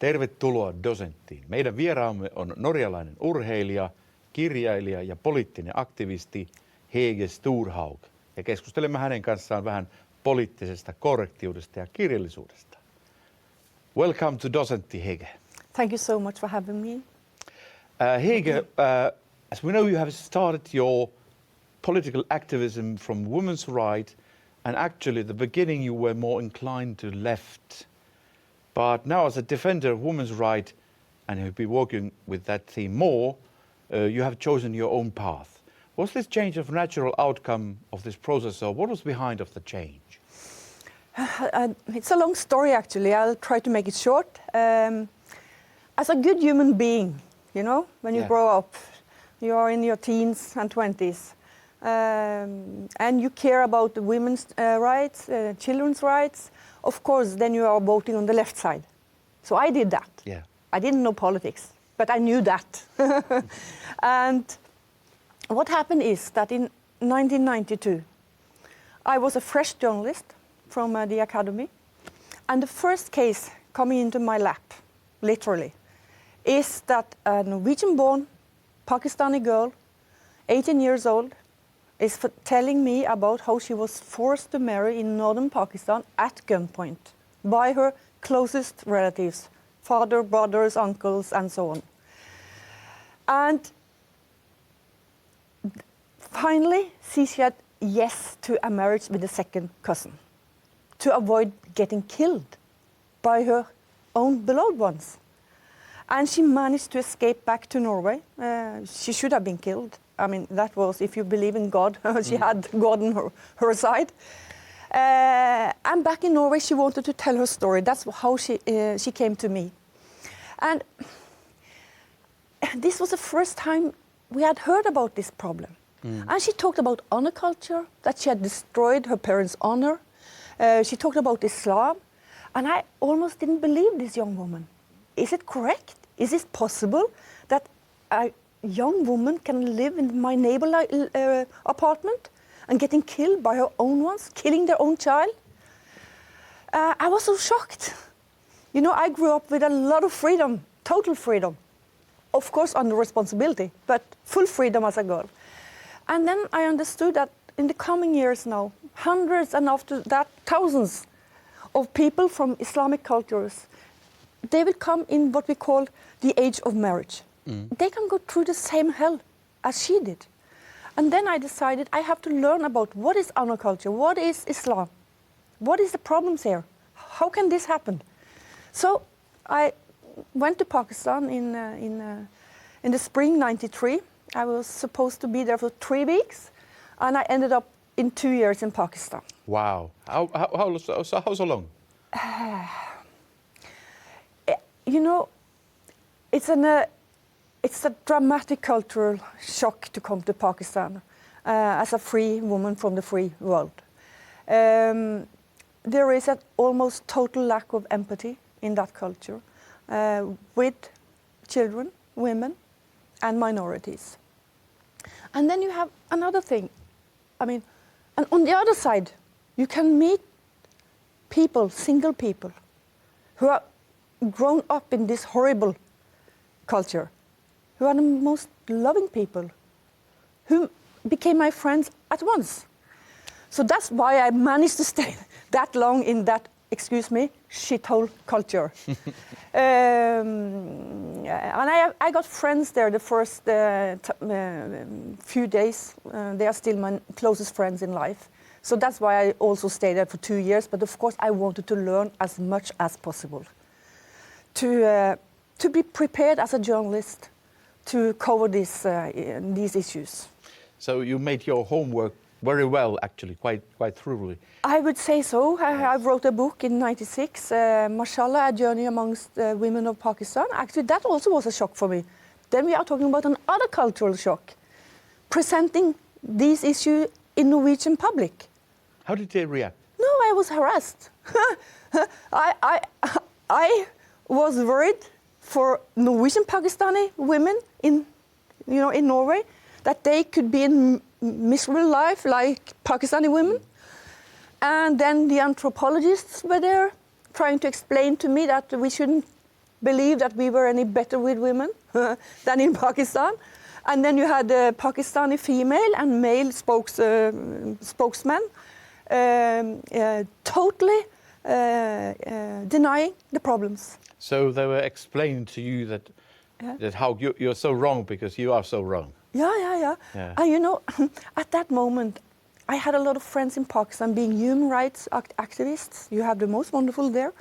Tervetuloa Dosenttiin. Meidän vieraamme on norjalainen urheilija, kirjailija ja poliittinen aktivisti Hege Storhaug. Ja keskustelemme hänen kanssaan vähän poliittisesta korrektiudesta ja kirjallisuudesta. Welcome to Dosentti, Hege. Thank you so much for having me. Hege, as we know, you have started your political activism from women's rights, and actually at the beginning you were more inclined to left. But now as a defender of women's rights, and you've been working with that theme more, you have chosen your own path. Was this change a natural outcome of this process, or what was behind of the change? It's a long story, actually. I'll try to make it short. As a good human being, you know, when you grow up, you are in your teens and 20s, and you care about the women's rights, children's rights, of course, then you are voting on the left side. So I did that. Yeah. I didn't know politics, but I knew that. And what happened is that in 1992, I was a fresh journalist from the academy, and the first case coming into my lap, literally, is that a Norwegian-born Pakistani girl, 18 years old, is telling me about how she was forced to marry in northern Pakistan at gunpoint by her closest relatives, father, brothers, uncles, and so on. And finally, she said yes to a marriage with a second cousin to avoid getting killed by her own beloved ones. And she managed to escape back to Norway. She should have been killed. I mean, that was, if you believe in God, she had God on her side. And back in Norway, she wanted to tell her story. That's how she came to me. And this was the first time we had heard about this problem. And she talked about honor culture, that she had destroyed her parents' honor. She talked about Islam. And I almost didn't believe this young woman. Is it correct? Is it possible that a young woman can live in my neighbor apartment and getting killed by her own ones, killing their own child? I was so shocked. You know, I grew up with a lot of freedom, total freedom. Of course, under responsibility, but full freedom as a girl. And then I understood that in the coming years now, hundreds and after that, thousands of people from Islamic cultures, they will come in what we call the age of marriage. They can go through the same hell as she did. And then I decided I have to learn about what is honor culture, what is Islam, what is the problems here, how can this happen? So I went to Pakistan in the spring '93. I was supposed to be there for 3 weeks, and I ended up in 2 years in Pakistan. Wow. How so long? You know, it's a dramatic cultural shock to come to Pakistan as a free woman from the free world. There is an almost total lack of empathy in that culture with children, women, and minorities. And then you have another thing. I mean, and on the other side, you can meet people, single people, who are grown up in this horrible culture, who are the most loving people, who became my friends at once. So that's why I managed to stay that long in that, excuse me, shithole culture. And I got friends there the first few days. They are still my closest friends in life. So that's why I also stayed there for 2 years. But of course, I wanted to learn as much as possible to be prepared as a journalist to cover these issues. So you made your homework very well, actually, quite thoroughly. I would say so. I wrote a book in '96, Mashallah, A Journey Amongst Women of Pakistan. Actually, that also was a shock for me. Then we are talking about another cultural shock, presenting these issues in Norwegian public. How did they react? No, I was harassed. I was worried for Norwegian Pakistani women in Norway, that they could be in miserable life like Pakistani women. And then the anthropologists were there trying to explain to me that we shouldn't believe that we were any better with women than in Pakistan. And then you had a Pakistani female and male spokesman totally denying the problems. So they were explaining to you that how you're so wrong because you are so wrong. Yeah. And you know, at that moment, I had a lot of friends in Pakistan being human rights activists. You have the most wonderful there.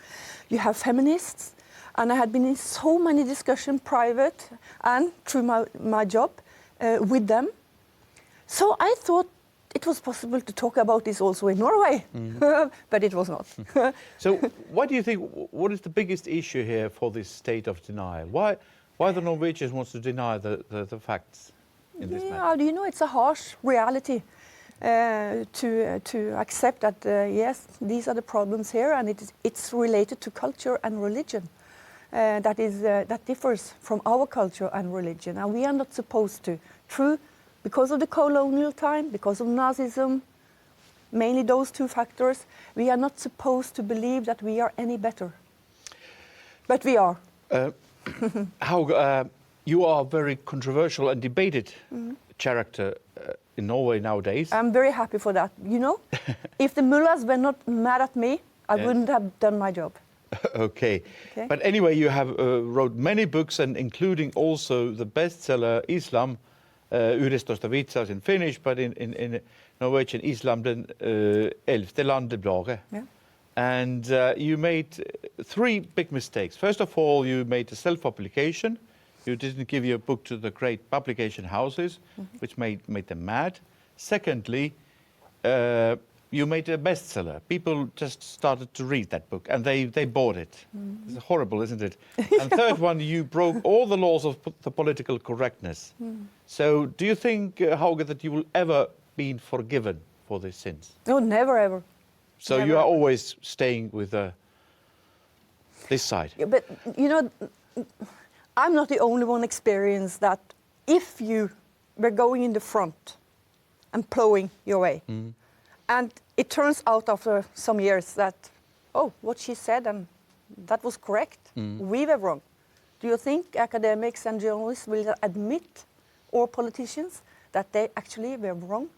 You have feminists. And I had been in so many discussions, private and through my job, with them. So I thought it was possible to talk about this also in Norway, but it was not. So what do you think, what is the biggest issue here for this state of denial? Why the Norwegians want to deny the facts in this matter? You know, it's a harsh reality to accept that, yes, these are the problems here, and it's related to culture and religion. That differs from our culture and religion, and we are not supposed to, because of the colonial time, because of Nazism, mainly those two factors, we are not supposed to believe that we are any better. But we are. You are a very controversial and debated character in Norway nowadays. I'm very happy for that. You know, if the mullahs were not mad at me, I wouldn't have done my job. Okay. But anyway, you have wrote many books, and including also the bestseller Islam, vitsaus in Finnish, but in Norwegian, Islam, den 11. landebladet. Yeah. And you made 3 big mistakes. First of all, you made a self-publication. You didn't give your book to the great publication houses, which made them mad. Secondly, you made a bestseller. People just started to read that book, and they bought it. It's horrible, isn't it? And third one, you broke all the laws of the political correctness. So do you think, Hege, that you will ever be forgiven for these sins? No, never, ever. So never, you are always staying with this side? Yeah, but, you know, I'm not the only one experienced that if you were going in the front and plowing your way, and it turns out after some years that, oh, what she said, and that was correct. We were wrong. Do you think academics and journalists will admit, or politicians, that they actually were wrong?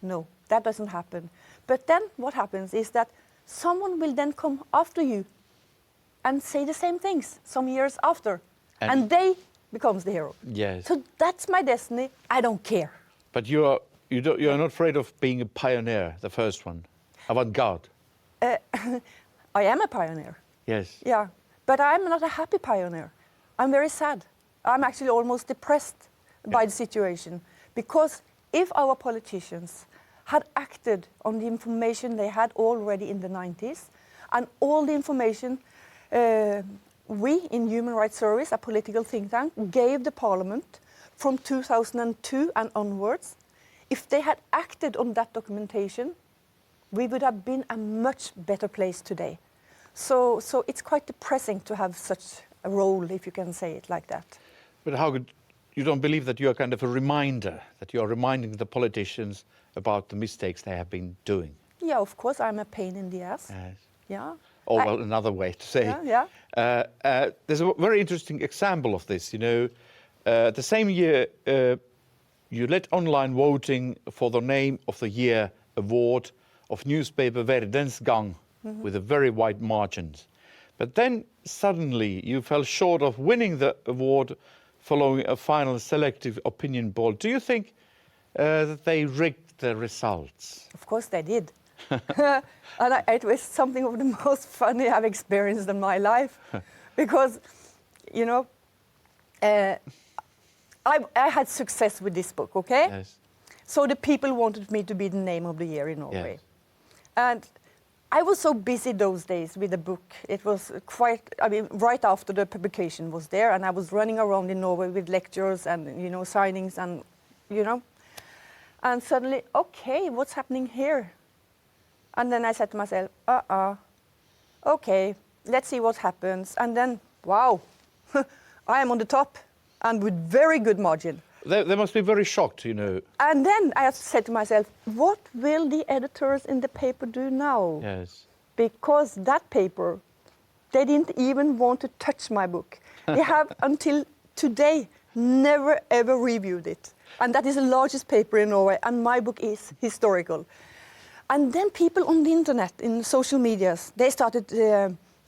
No, that doesn't happen. But then what happens is that someone will then come after you and say the same things some years after. And they becomes the hero. Yes. So that's my destiny. I don't care. But you're not afraid of being a pioneer, the first one, avant-garde. I am a pioneer. Yes. Yeah, but I'm not a happy pioneer. I'm very sad. I'm actually almost depressed by the situation, because if our politicians had acted on the information they had already in the 90s, and all the information we in Human Rights Service, a political think tank, gave the Parliament from 2002 and onwards, if they had acted on that documentation, we would have been a much better place today. So it's quite depressing to have such a role, if you can say it like that. But how could you don't believe that you are kind of a reminder, that you are reminding the politicians about the mistakes they have been doing? Yeah, of course, I'm a pain in the ass. Yes. Yeah. Or well, another way to say. Yeah. There's a very interesting example of this. You know, the same year you led online voting for the Name of the Year award of newspaper Verdens Gang with a very wide margins. But then suddenly you fell short of winning the award following a final selective opinion poll. Do you think that they rigged the results? Of course they did. And it was something of the most funny I've experienced in my life. Because, you know, I had success with this book, okay? Yes. So the people wanted me to be the Name of the Year in Norway. Yes. And I was so busy those days with the book. It was quite, I mean, right after the publication was there, and I was running around in Norway with lectures and, you know, signings and, you know. And suddenly, okay, what's happening here? And then I said to myself, okay, let's see what happens. And then, wow, I am on the top, and with very good margin. They must be very shocked, you know. And then I said to myself, what will the editors in the paper do now? Yes. Because that paper They didn't even want to touch my book. They have until today never ever reviewed it. And that is the largest paper in Norway, and my book is historical. And then people on the internet, in social medias, they started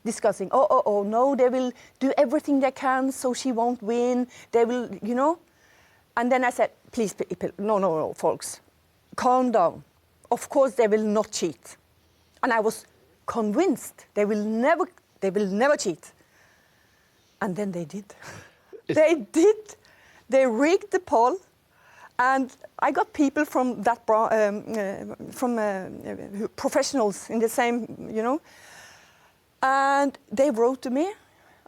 discussing, no, they will do everything they can so she won't win. They will, you know. And then I said, please, people, no, folks, calm down. Of course they will not cheat. And I was convinced they will never cheat. And then they did. They did. They rigged the poll. And I got people from that professionals in the same, you know, and they wrote to me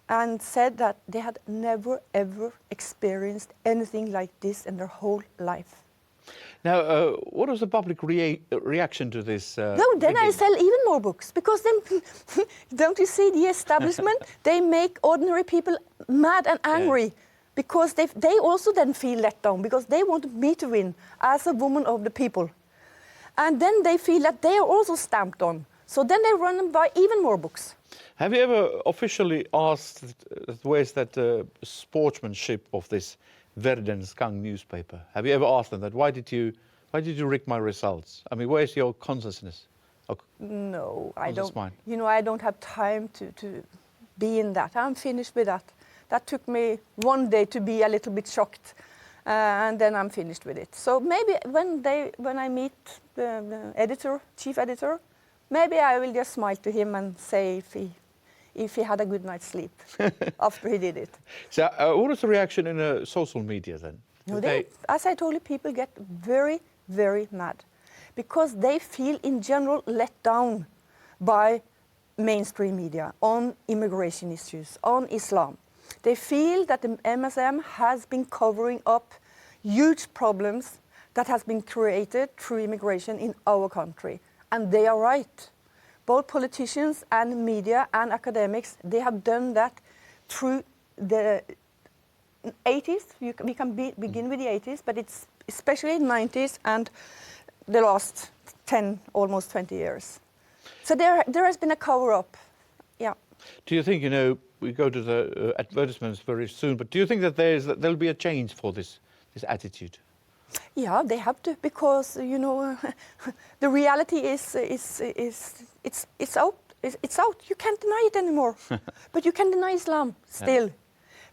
and said that they had never ever experienced anything like this in their whole life. Now, what was the public reaction to this? Then I sell even more books, because then, don't you see the establishment? They make ordinary people mad and angry. Yeah. Because they also then feel let down, because they wanted me to win as a woman of the people. And then they feel that they are also stamped on. So then they run and buy even more books. Have you ever officially asked where's that sportsmanship of this Verdens Gang newspaper? Have you ever asked them that? Why did you rig my results? I mean, where's your consciousness? No, I don't. You know, I don't have time to be in that. I'm finished with that. That took me one day to be a little bit shocked, and then I'm finished with it. So maybe when I meet the editor, chief editor, maybe I will just smile to him and say if he had a good night's sleep after he did it. So what was the reaction in social media then? No, as I told you, people get very, very mad, because they feel in general let down by mainstream media on immigration issues, on Islam. They feel that the MSM has been covering up huge problems that has been created through immigration in our country. And they are right. Both politicians and media and academics, they have done that through the 80s. We can begin with the 80s, but it's especially 90s and the last 10, almost 20 years. So there has been a cover-up, yeah. Do you think, you know, we go to the advertisements very soon, but do you think that there'll be a change for this attitude? Yeah, they have to, because you know the reality is it's out. It's out. You can't deny it anymore. But you can deny Islam still. Yeah.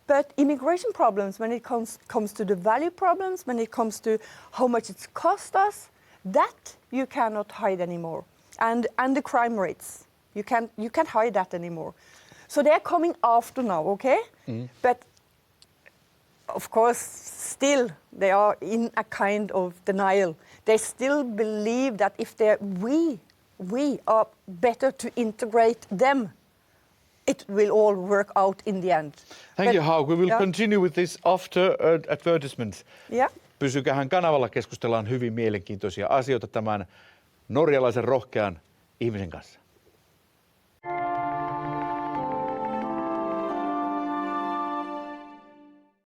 But immigration problems, when it comes to the value problems, when it comes to how much it's cost us, that you cannot hide anymore. And the crime rates, you can't hide that anymore. So they're coming after now, okay? Mm. But of course, still they are in a kind of denial. They still believe that if we are better to integrate them, it will all work out in the end. Thank you, Haug. We will continue with this after advertisement. Yeah. Pysykäähän kanavalla, keskustellaan hyvin mielenkiintoisia asioita tämän norjalaisen rohkean ihmisen kanssa.